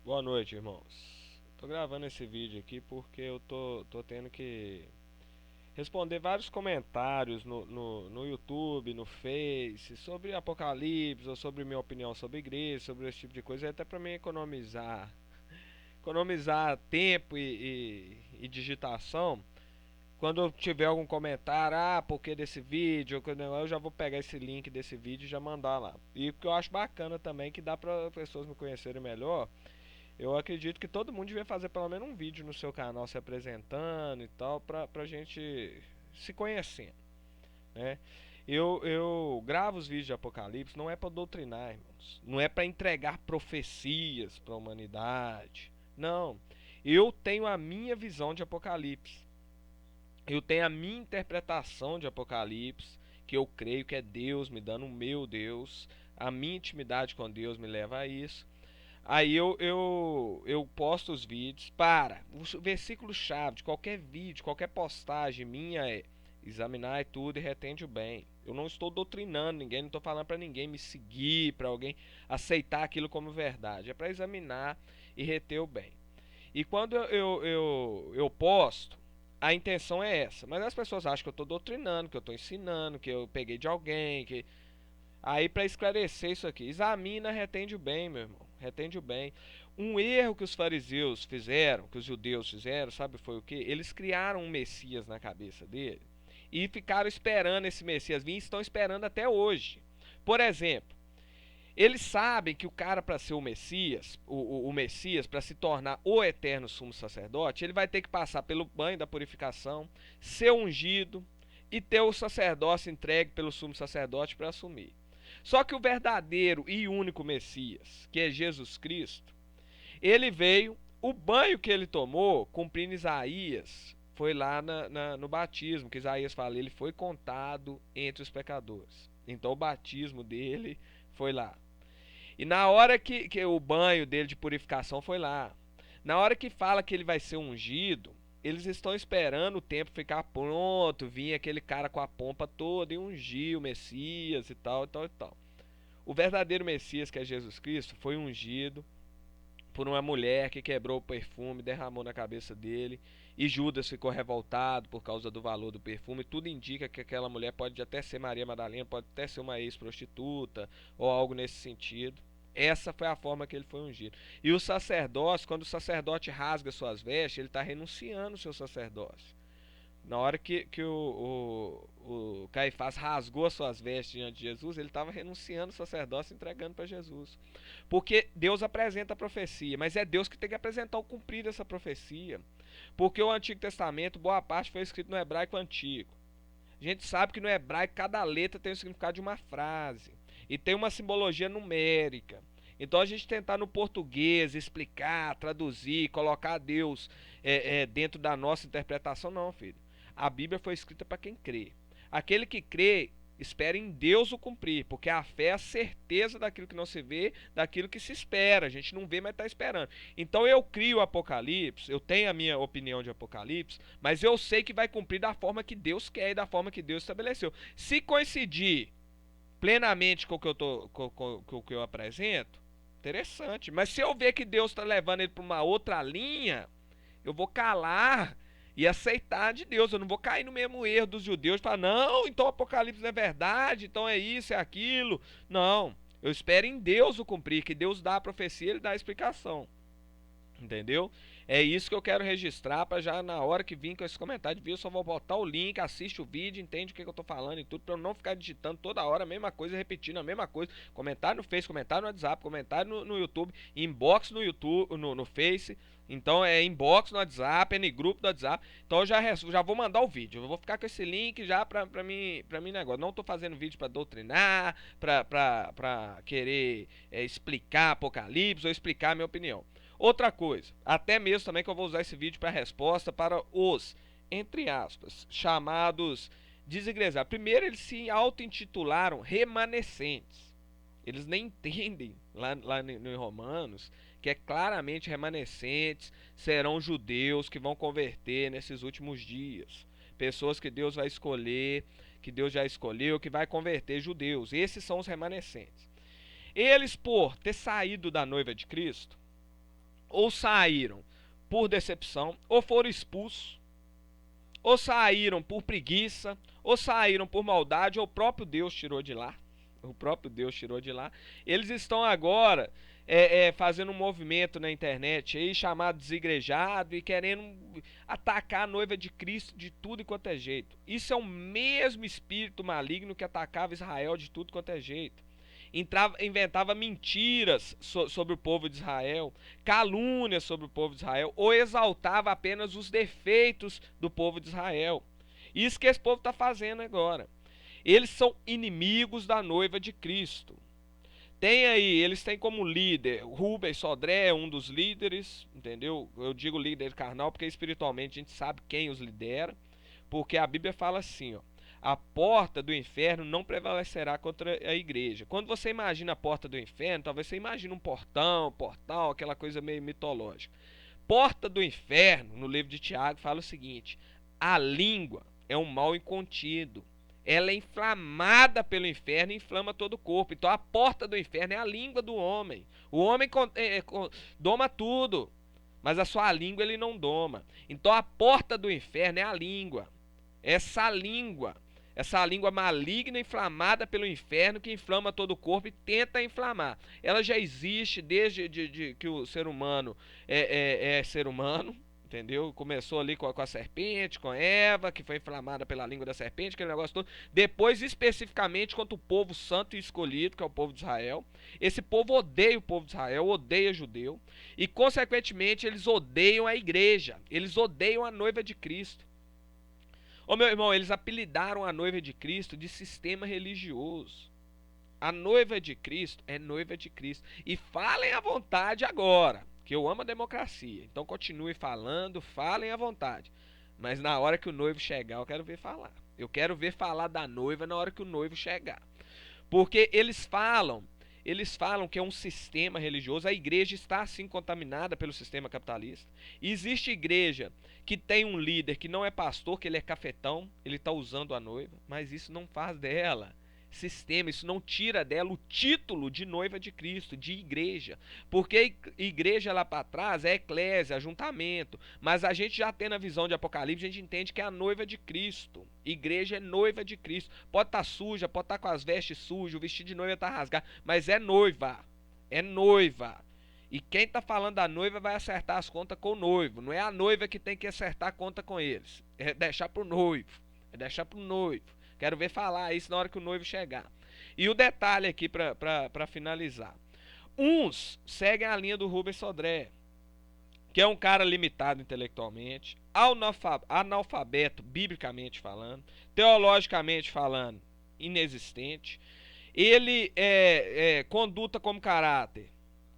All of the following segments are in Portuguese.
Boa noite, irmãos. Tô gravando esse vídeo aqui porque eu tô tendo que responder vários comentários no YouTube, no Face, sobre Apocalipse, ou sobre minha opinião sobre igreja, sobre esse tipo de coisa, até pra mim economizar tempo e digitação. Quando eu tiver algum comentário, por que desse vídeo, eu já vou pegar esse link desse vídeo e já mandar lá. E o que eu acho bacana também, que dá para pessoas me conhecerem melhor. Eu acredito que todo mundo devia fazer pelo menos um vídeo no seu canal se apresentando e tal, pra gente se conhecendo, né? Eu gravo os vídeos de Apocalipse, não é pra doutrinar, irmãos. Não é pra entregar profecias pra humanidade. Não. Eu tenho a minha visão de Apocalipse. Eu tenho a minha interpretação de Apocalipse, que eu creio que é Deus me dando o meu Deus. A minha intimidade com Deus me leva a isso. Aí eu posto os vídeos. O versículo-chave de qualquer vídeo, qualquer postagem minha é: examinar tudo e retende o bem. Eu não estou doutrinando ninguém, não estou falando para ninguém me seguir, para alguém aceitar aquilo como verdade. É para examinar e reter o bem. E quando eu posto, a intenção é essa. Mas as pessoas acham que eu estou doutrinando, que eu estou ensinando, que eu peguei de alguém, que Aí, para esclarecer isso aqui, examina, retende o bem, meu irmão. Retende o bem. Um erro que os fariseus fizeram, que os judeus fizeram, sabe, foi o quê? Eles criaram um Messias na cabeça dele e ficaram esperando esse Messias vir e estão esperando até hoje. Por exemplo, eles sabem que o cara, para ser o Messias, o Messias, para se tornar o eterno sumo sacerdote, ele vai ter que passar pelo banho da purificação, ser ungido e ter o sacerdócio entregue pelo sumo sacerdote para assumir. Só que o verdadeiro e único Messias, que é Jesus Cristo, ele veio, o banho que ele tomou, cumprindo Isaías, foi lá no batismo, que Isaías fala, ele foi contado entre os pecadores. Então o batismo dele foi lá. E na hora que o banho dele de purificação foi lá. Na hora que fala que ele vai ser ungido, eles estão esperando o tempo ficar pronto, vir aquele cara com a pompa toda e ungir o Messias e tal, e tal, e tal. O verdadeiro Messias, que é Jesus Cristo, foi ungido por uma mulher que quebrou o perfume, derramou na cabeça dele, e Judas ficou revoltado por causa do valor do perfume. Tudo indica que aquela mulher pode até ser Maria Madalena, pode até ser uma ex-prostituta ou algo nesse sentido. Essa foi a forma que ele foi ungido. E o sacerdócio, quando o sacerdote rasga suas vestes, ele está renunciando ao seu sacerdócio. Na hora que o Caifás rasgou as suas vestes diante de Jesus, ele estava renunciando ao sacerdócio e entregando para Jesus. Porque Deus apresenta a profecia, mas é Deus que tem que apresentar o cumprir dessa profecia. Porque o Antigo Testamento, boa parte foi escrito no hebraico antigo. A gente sabe que no hebraico cada letra tem o significado de uma frase e tem uma simbologia numérica. Então a gente tentar no português explicar, traduzir, colocar Deus dentro da nossa interpretação, não, filho. A Bíblia foi escrita para quem crê. Aquele que crê espera em Deus o cumprir, porque a fé é a certeza daquilo que não se vê, daquilo que se espera. A gente não vê, mas está esperando. Então eu crio o Apocalipse, eu tenho a minha opinião de Apocalipse, mas eu sei que vai cumprir da forma que Deus quer e da forma que Deus estabeleceu. Se coincidir plenamente com o que com o que eu apresento, interessante. Mas se eu ver que Deus está levando ele para uma outra linha, eu vou calar e aceitar de Deus. Eu não vou cair no mesmo erro dos judeus e falar, não, então o Apocalipse não é verdade, então é isso, é aquilo. Não. Eu espero em Deus o cumprir, que Deus dá a profecia, ele dá a explicação. Entendeu? É isso que eu quero registrar para já na hora que vir com esse comentário de vídeo, eu só vou botar o link, assiste o vídeo, entende o que eu tô falando e tudo, para eu não ficar digitando toda hora a mesma coisa, repetindo a mesma coisa. Comentário no Face, comentário no WhatsApp, comentário no YouTube, inbox no YouTube, no Face. Então é inbox no WhatsApp, é no grupo do WhatsApp. Então eu já vou mandar o vídeo. Eu vou ficar com esse link já pra mim negócio. Não tô fazendo vídeo pra doutrinar, pra querer explicar Apocalipse ou explicar a minha opinião. Outra coisa, até mesmo também que eu vou usar esse vídeo para resposta para os, entre aspas, chamados desigrejados. Primeiro, eles se auto-intitularam remanescentes. Eles nem entendem lá no Romanos que é claramente remanescentes serão judeus que vão converter nesses últimos dias. Pessoas que Deus vai escolher, que Deus já escolheu, que vai converter judeus. Esses são os remanescentes. Eles, por ter saído da noiva de Cristo, ou saíram por decepção, ou foram expulsos, ou saíram por preguiça, ou saíram por maldade, ou o próprio Deus tirou de lá. O próprio Deus tirou de lá. Eles estão agora fazendo um movimento na internet aí chamado desigrejado e querendo atacar a noiva de Cristo de tudo e quanto é jeito. Isso é o mesmo espírito maligno que atacava Israel de tudo quanto é jeito. Inventava mentiras sobre o povo de Israel, calúnias sobre o povo de Israel, ou exaltava apenas os defeitos do povo de Israel. Isso que esse povo está fazendo agora. Eles são inimigos da noiva de Cristo. Tem aí, eles têm como líder, Rubens Sodré é um dos líderes, entendeu? Eu digo líder carnal porque espiritualmente a gente sabe quem os lidera, porque a Bíblia fala assim, ó, a porta do inferno não prevalecerá contra a igreja. Quando você imagina a porta do inferno, talvez você imagine um portal, aquela coisa meio mitológica. Porta do inferno, no livro de Tiago, fala o seguinte: a língua é um mal incontido. Ela é inflamada pelo inferno e inflama todo o corpo. Então a porta do inferno é a língua do homem. O homem doma tudo, mas a sua língua ele não doma. Então a porta do inferno é a língua. Essa língua maligna, inflamada pelo inferno, que inflama todo o corpo e tenta inflamar. Ela já existe desde que o ser humano é ser humano, entendeu? Começou ali com a serpente, com Eva, que foi inflamada pela língua da serpente, aquele negócio todo. Depois, especificamente, contra o povo santo e escolhido, que é o povo de Israel. Esse povo odeia o povo de Israel, odeia judeu. E, consequentemente, eles odeiam a igreja. Eles odeiam a noiva de Cristo. Ô meu irmão, eles apelidaram a noiva de Cristo de sistema religioso. A noiva de Cristo é noiva de Cristo. E falem à vontade agora, que eu amo a democracia. Então continue falando, falem à vontade. Mas na hora que o noivo chegar, eu quero ver falar. Eu quero ver falar da noiva na hora que o noivo chegar. Porque eles falam que é um sistema religioso. A igreja está assim contaminada pelo sistema capitalista. Existe igreja que tem um líder que não é pastor, que ele é cafetão, ele está usando a noiva, mas isso não faz dela sistema, isso não tira dela o título de noiva de Cristo, de igreja, porque igreja lá para trás é eclésia, ajuntamento, mas a gente já tendo a visão de Apocalipse, a gente entende que é a noiva de Cristo. Igreja é noiva de Cristo, pode estar suja, pode estar com as vestes sujas, o vestido de noiva está rasgado, mas é noiva, é noiva. E quem está falando da noiva vai acertar as contas com o noivo, não é a noiva que tem que acertar a conta com eles, é deixar pro noivo, é deixar pro noivo. Quero ver falar isso na hora que o noivo chegar. E o detalhe aqui para finalizar. Uns seguem a linha do Rubens Sodré, que é um cara limitado intelectualmente, analfabeto, biblicamente falando, teologicamente falando, inexistente. Ele conduta como caráter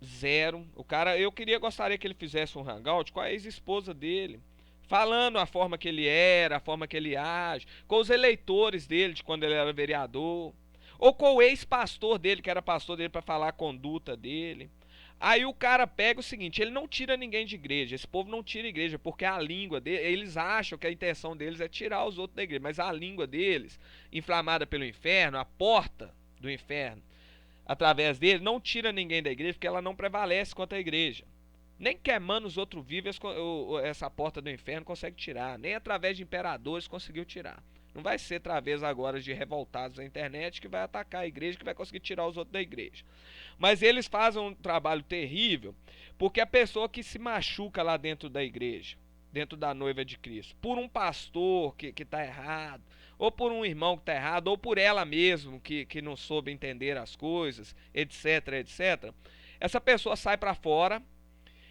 zero. O cara, gostaria que ele fizesse um hangout com a ex-esposa dele, falando a forma que ele era, a forma que ele age, com os eleitores dele de quando ele era vereador, ou com o ex-pastor dele, que era pastor dele, para falar a conduta dele. Aí o cara pega o seguinte, ele não tira ninguém de igreja, esse povo não tira igreja, porque a língua dele, eles acham que a intenção deles é tirar os outros da igreja, mas a língua deles, inflamada pelo inferno, a porta do inferno, através dele, não tira ninguém da igreja, porque ela não prevalece contra a igreja. Nem queimando os outros vivos essa porta do inferno consegue tirar. Nem através de imperadores conseguiu tirar. Não vai ser através agora de revoltados da internet que vai atacar a igreja, que vai conseguir tirar os outros da igreja. Mas eles fazem um trabalho terrível, porque a pessoa que se machuca lá dentro da igreja, dentro da noiva de Cristo, por um pastor que está errado, ou por um irmão que está errado, ou por ela mesmo que não soube entender as coisas, etc, etc. Essa pessoa sai para fora,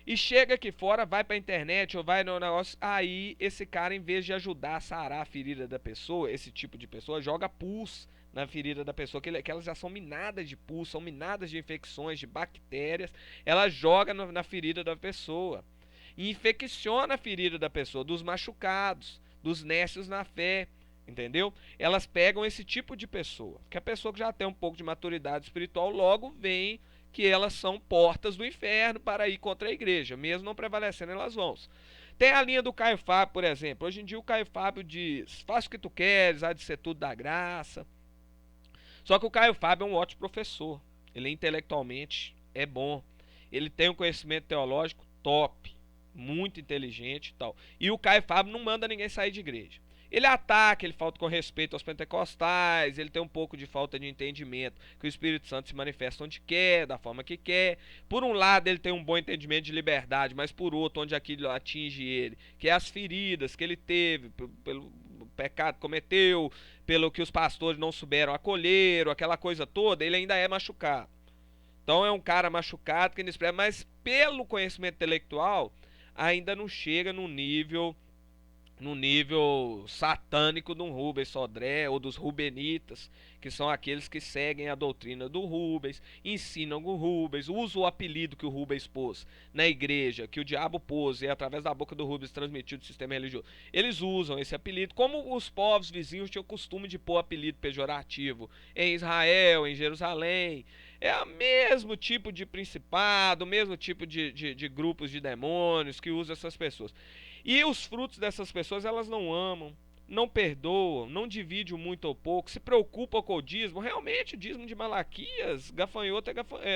e chega aqui fora, vai pra internet ou vai no negócio, aí esse cara, em vez de ajudar a sarar a ferida da pessoa, esse tipo de pessoa, joga pus na ferida da pessoa, que elas já são minadas de pus, são minadas de infecções, de bactérias, ela joga na ferida da pessoa. E infecciona a ferida da pessoa, dos machucados, dos nécios na fé, entendeu? Elas pegam esse tipo de pessoa, que a pessoa que já tem um pouco de maturidade espiritual, logo vem que elas são portas do inferno para ir contra a igreja, mesmo não prevalecendo, elas vão. Tem a linha do Caio Fábio, por exemplo. Hoje em dia o Caio Fábio diz, faz o que tu queres, há de ser tudo da graça. Só que o Caio Fábio é um ótimo professor, ele intelectualmente é bom, ele tem um conhecimento teológico top, muito inteligente e tal. E o Caio Fábio não manda ninguém sair de igreja. Ele ataca, ele falta com respeito aos pentecostais, ele tem um pouco de falta de entendimento que o Espírito Santo se manifesta onde quer, da forma que quer. Por um lado, ele tem um bom entendimento de liberdade, mas por outro, onde aquilo atinge ele, que é as feridas que ele teve pelo pecado que cometeu, pelo que os pastores não souberam acolher, aquela coisa toda, ele ainda é machucado. Então é um cara machucado que ainda expressa, mas pelo conhecimento intelectual ainda não chega no nível satânico de um Rubens Sodré ou dos Rubenitas, que são aqueles que seguem a doutrina do Rubens, ensinam o Rubens, usam o apelido que o Rubens pôs na igreja, que o diabo pôs e através da boca do Rubens transmitiu do sistema religioso. Eles usam esse apelido, como os povos vizinhos tinham o costume de pôr apelido pejorativo em Israel, em Jerusalém. É o mesmo tipo de principado, o mesmo tipo de grupos de demônios que usam essas pessoas. E os frutos dessas pessoas, elas não amam, não perdoam, não dividem muito ou pouco, se preocupam com o dízimo. Realmente, o dízimo de Malaquias, gafanhoto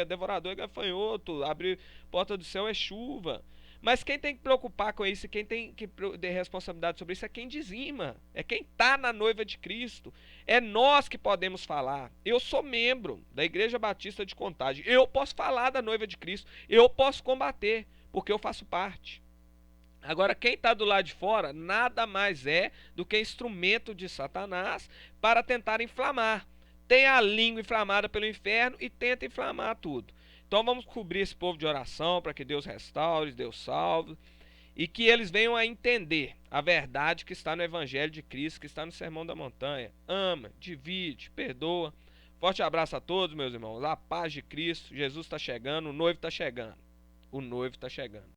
devorador é gafanhoto, abrir porta do céu é chuva. Mas quem tem que preocupar com isso, quem tem que ter responsabilidade sobre isso é quem dizima, é quem está na noiva de Cristo. É nós que podemos falar. Eu sou membro da Igreja Batista de Contagem, eu posso falar da noiva de Cristo, eu posso combater, porque eu faço parte. Agora, quem está do lado de fora nada mais é do que instrumento de Satanás para tentar inflamar. Tem a língua inflamada pelo inferno e tenta inflamar tudo. Então vamos cobrir esse povo de oração para que Deus restaure, Deus salve e que eles venham a entender a verdade que está no Evangelho de Cristo, que está no Sermão da Montanha. Ama, divide, perdoa. Forte abraço a todos, meus irmãos. A paz de Cristo. Jesus está chegando, o noivo está chegando. O noivo está chegando.